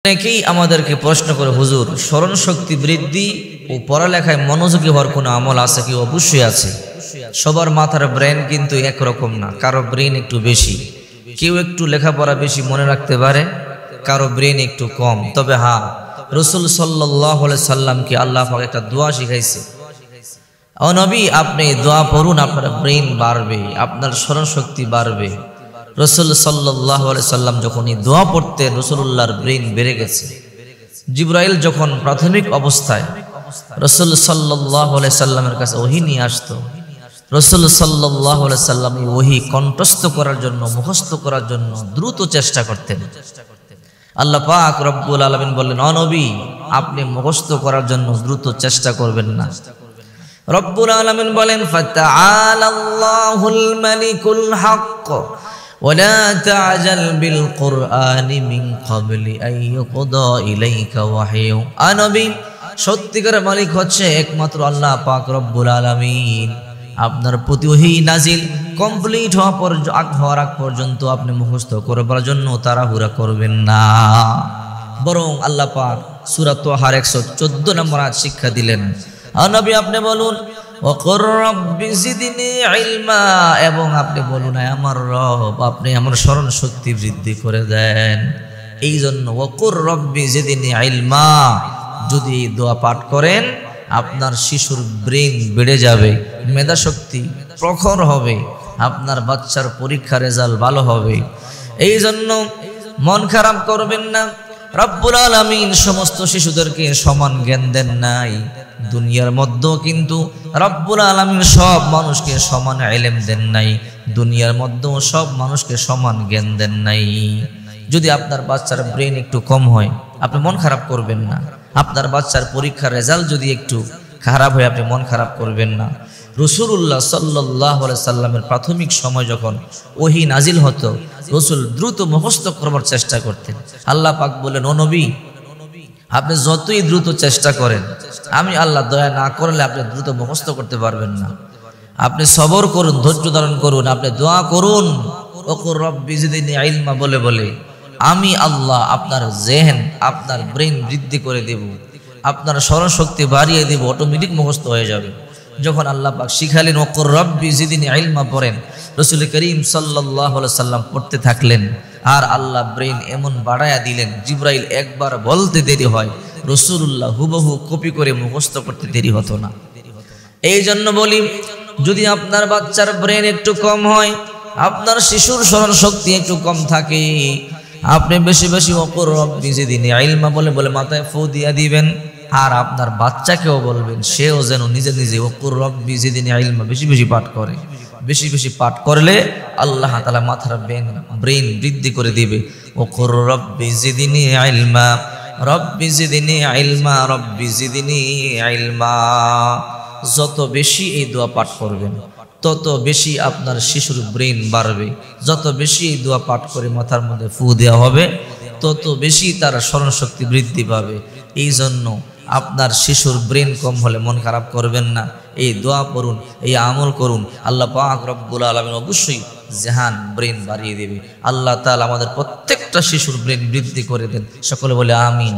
অনেকেই আমাদেরকে প্রশ্ন করে, হুজুর স্মরণ শক্তি বৃদ্ধি ও পড়ালেখায় মনোযোগী হওয়ার কোনো আমল আছে কি? অবশ্যই আছে। সবার মাথার ব্রেন কিন্তু একরকম না, কারো ব্রেন একটু বেশি, কেউ একটু লেখাপড়া বেশি মনে রাখতে পারে, কারো ব্রেন একটু কম। তবে হ্যাঁ, রাসূল সাল্লাল্লাহু আলাইহি সাল্লামকে আল্লাহ পাক একটা দোয়া শিখাইছে, ও নবী আপনি দোয়া পড়ুন, আপনার ব্রেন বাড়বে, আপনার স্মরণ শক্তি বাড়বে। রাসূল সাল্লাল্লাহু আলাইহি সাল্লাম যখন এই দোয়া পড়তেন, রাসূলুল্লাহর ব্রেন বেড়ে গেছে। জিবরাইল যখন প্রাথমিক অবস্থায় রাসূল সাল্লাল্লাহু আলাইহি সাল্লামের কাছে ওহী নিয়ে আসতো, রাসূল সাল্লাল্লাহু আলাইহি সাল্লাম ওহী কণ্ঠস্থ করার জন্য, মুখস্থ করার জন্য দ্রুত চেষ্টা করতেন। আল্লাহ পাক রব্বুল আলামিন বললেন, ও নবী আপনি মুখস্থ করার জন্য দ্রুত চেষ্টা করবেন না। রব্বুল আলামিন বলেন, ফাতাআলাল্লাহুল মালিকুল হক ওয়ালা তা'জাল বিল কুরআনি মিন ক্বাবলি আন ইউকদা ইলাইকা ওয়াহয়ু। নবী, সত্যিকার মালিক হচ্ছে একমাত্র আল্লাহ পাক রব্বুল আলামিন। আপনার প্রতি ওহী নাজিল কমপ্লিট হওয়ার আগ পর্যন্ত আপনি মুখস্থ করবার জন্য তাড়াহুড়া করবেন না, বরং আল্লাহ পাক সূরা তাহার 114 নম্বর আয়াত শিক্ষা দিলেন, নবী আপনি বলুন ওয়াকুর রাব্বি জিদনি ইলমা, এবং আপনি বলুন আমার রব আপনি আমার স্মরণ শক্তি বৃদ্ধি করে দেন। এই জন্য ওয়াকুর রাব্বি জিদনি ইলমা, যদি এই দোয়া পাঠ করেন আপনার শিশুর ব্রেন বেড়ে যাবে, মেধা শক্তি প্রখর হবে, আপনার বাচ্চার পরীক্ষার রেজাল্ট ভালো হবে। এই জন্য মন খারাপ করবেন না। রব্বুল আলামিন সমস্ত শিশুদেরকে সমান জ্ঞান দেন নাই, দুনিয়ার মধ্যেও কিন্তু রব্বুল আলামিন সব মানুষকে সমান ইলম দেন নাই, দুনিয়ার মধ্যেও সব মানুষকে সমান জ্ঞান দেন নাই। যদি আপনার বাচ্চার ব্রেন একটু কম হয় আপনি মন খারাপ করবেন না, আপনার বাচ্চার পরীক্ষার রেজাল্ট যদি একটু খারাপ হয় আপনি মন খারাপ করবেন না। রাসূলুল্লাহ সাল্লাল্লাহু আলাইহি সাল্লামের প্রাথমিক সময় যখন ওহী নাজিল হতো, রাসূল দ্রুত মুখস্থ করবার চেষ্টা করতেন। আল্লাহ পাক বলেন, ও নবী আপনি যতই দ্রুত চেষ্টা করেন, আমি আল্লাহ দয়া না করলে আপনি দ্রুত মুখস্থ করতে পারবেন না। আপনি সবর করুন, ধৈর্য ধারণ করুন, আপনি দোয়া করুন ওকুর রব্বি জিদনি ইলমা বলে বলে, আমি আল্লাহ আপনার জেহেন, আপনার ব্রেন বৃদ্ধি করে দেব, আপনার স্মরণ শক্তি বাড়িয়ে দেব, অটোমেটিক মুখস্থ হয়ে যাবে। যখন আল্লাহ পাক শিখালেন ওকুর রব্বি জিদনি ইলমা পড়েন, রাসূল করিম সাল্লাল্লাহু আলাইহি সাল্লাম পড়তে থাকলেন, আর আল্লাহ ব্রেন এমন বাড়ায়া দিলেন, জিবরাইল একবার বলতে দেরি হয়, রাসূলুল্লাহ হুবহু কপি করে মুখস্থ করতে দেরি হতো না। এই জন্য বলি, যদি আপনার বাচ্চার ব্রেন একটু কম হয়, আপনার শিশুর স্মরণ শক্তি একটু কম থাকে, আপনি বেশি বেশি ওকুর রব্বি জিদনি ইলমা বলে বলে মাথায় ফু দিয়া দিবেন, আর আপনার বাচ্চাকেও বলবেন সেও যেন নিজে নিজে ওকুর রব্বি জিদনি ইলমা বেশি বেশি পাঠ করে। বেশি বেশি পাঠ করলে আল্লাহ তাআলা মাথার ব্রেন বৃদ্ধি করে দিবে। ওকুর রব্বি জিদনি ইলমা, রব্বি জিদনি ইলমা, রব্বি জিদনি ইলমা। যত বেশি এই দোয়া পাঠ করবেন তত বেশি আপনার শিশুর ব্রেন বাড়বে, যত বেশি এই দোয়া পাঠ করে মাথার মধ্যে ফু দেওয়া হবে তত বেশি তার স্মরণ শক্তি বৃদ্ধি পাবে। এই জন্য আপনার শিশুর ব্রেন কম হলে মন খারাপ করবেন না, এই দোয়া পড়ুন, এই আমল করুন, আল্লাহ পাক রব্বুল আলামিন অবশ্যই জেহান ব্রেন বাড়িয়ে দেবে। আল্লাহ তাআলা আমাদের প্রত্যেকটা শিশুর ব্রেন বৃদ্ধি করে দেন। সকলে বলে আমিন।